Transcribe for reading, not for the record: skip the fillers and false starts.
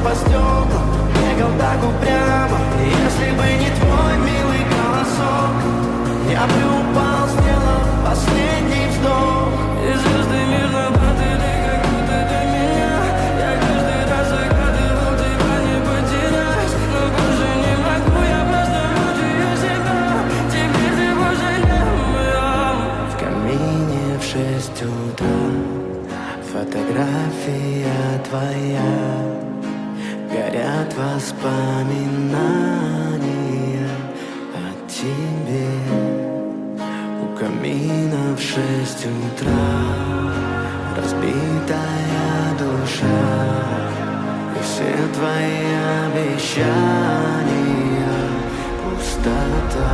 по стеклам, бегал так упрямо. Если бы не твой милый голосок, я бы упал, сделал последний вздох. И звезды мирно падали, как будто до меня. Я каждый раз загадывал тебя не потерять, но больше не могу, я просто мучаю себя. Теперь ты больше не моя. В камине в 6 утра фотография твоя, горят воспоминания о тебе. У камина в 6 утра разбитая душа, и все твои обещания пустота.